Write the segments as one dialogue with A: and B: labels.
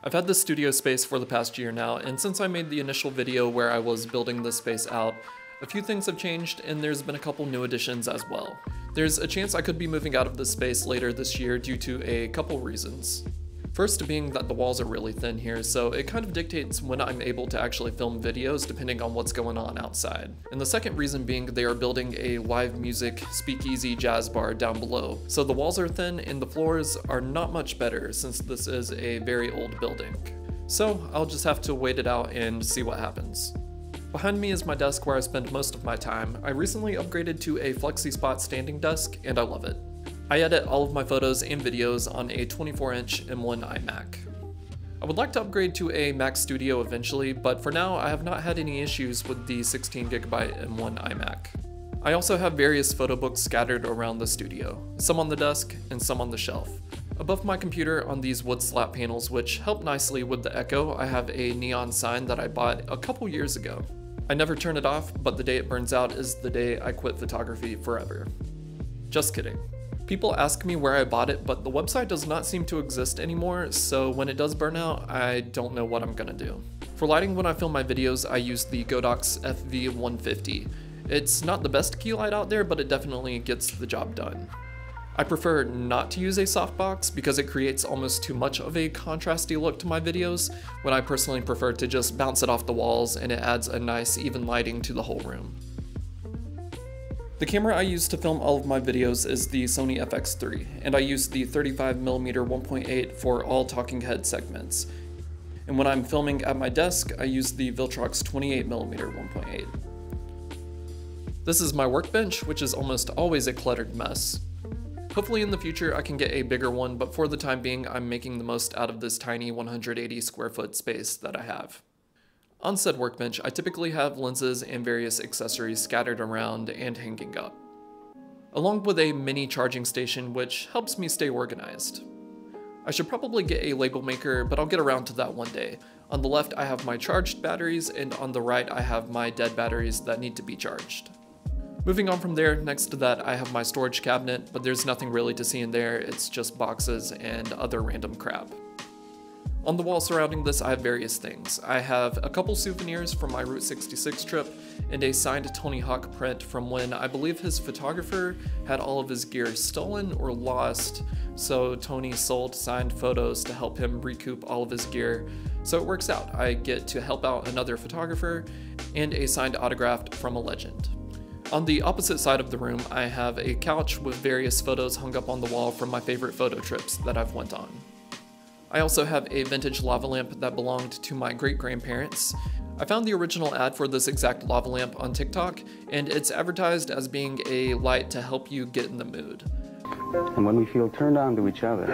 A: I've had this studio space for the past year now, and since I made the initial video where I was building this space out, a few things have changed and there's been a couple new additions as well. There's a chance I could be moving out of this space later this year due to a couple reasons. First being that the walls are really thin here, so it kind of dictates when I'm able to actually film videos depending on what's going on outside. And the second reason being they are building a live music speakeasy jazz bar down below. So the walls are thin and the floors are not much better since this is a very old building. So I'll just have to wait it out and see what happens. Behind me is my desk where I spend most of my time. I recently upgraded to a FlexiSpot standing desk and I love it. I edit all of my photos and videos on a 24-inch M1 iMac. I would like to upgrade to a Mac Studio eventually, but for now I have not had any issues with the 16GB M1 iMac. I also have various photo books scattered around the studio, some on the desk and some on the shelf. Above my computer on these wood slat panels, which help nicely with the echo, I have a neon sign that I bought a couple years ago. I never turn it off, but the day it burns out is the day I quit photography forever. Just kidding. People ask me where I bought it, but the website does not seem to exist anymore, so when it does burn out, I don't know what I'm gonna do. For lighting when I film my videos, I use the Godox FV150. It's not the best key light out there, but it definitely gets the job done. I prefer not to use a softbox because it creates almost too much of a contrasty look to my videos, when I personally prefer to just bounce it off the walls and it adds a nice even lighting to the whole room. The camera I use to film all of my videos is the Sony FX3, and I use the 35mm 1.8 for all talking head segments. And when I'm filming at my desk, I use the Viltrox 28mm 1.8. This is my workbench, which is almost always a cluttered mess. Hopefully in the future I can get a bigger one, but for the time being I'm making the most out of this tiny 180 square foot space that I have. On said workbench, I typically have lenses and various accessories scattered around and hanging up, along with a mini charging station which helps me stay organized. I should probably get a label maker, but I'll get around to that one day. On the left I have my charged batteries, and on the right I have my dead batteries that need to be charged. Moving on from there, next to that I have my storage cabinet, but there's nothing really to see in there, it's just boxes and other random crap. On the wall surrounding this, I have various things. I have a couple souvenirs from my Route 66 trip, and a signed Tony Hawk print from when I believe his photographer had all of his gear stolen or lost, so Tony sold signed photos to help him recoup all of his gear. So it works out. I get to help out another photographer, and a signed autograph from a legend. On the opposite side of the room, I have a couch with various photos hung up on the wall from my favorite photo trips that I've went on. I also have a vintage lava lamp that belonged to my great-grandparents. I found the original ad for this exact lava lamp on TikTok, and it's advertised as being a light to help you get in the mood.
B: And when we feel turned on to each other,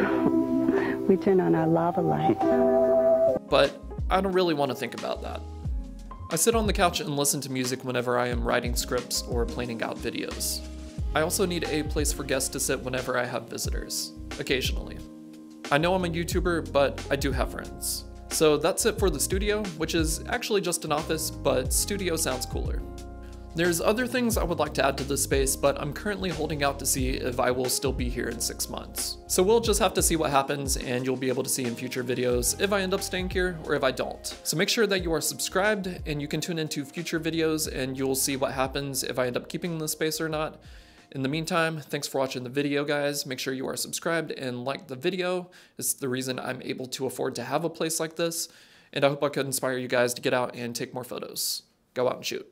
C: we turn on our lava light.
A: But I don't really want to think about that. I sit on the couch and listen to music whenever I am writing scripts or planning out videos. I also need a place for guests to sit whenever I have visitors, occasionally. I know I'm a YouTuber, but I do have friends. So that's it for the studio, which is actually just an office, but studio sounds cooler. There's other things I would like to add to this space, but I'm currently holding out to see if I will still be here in 6 months. So we'll just have to see what happens, and you'll be able to see in future videos if I end up staying here or if I don't. So make sure that you are subscribed, and you can tune into future videos, and you'll see what happens if I end up keeping this space or not. In the meantime, thanks for watching the video, guys. Make sure you are subscribed and like the video. It's the reason I'm able to afford to have a place like this, and I hope I could inspire you guys to get out and take more photos. Go out and shoot.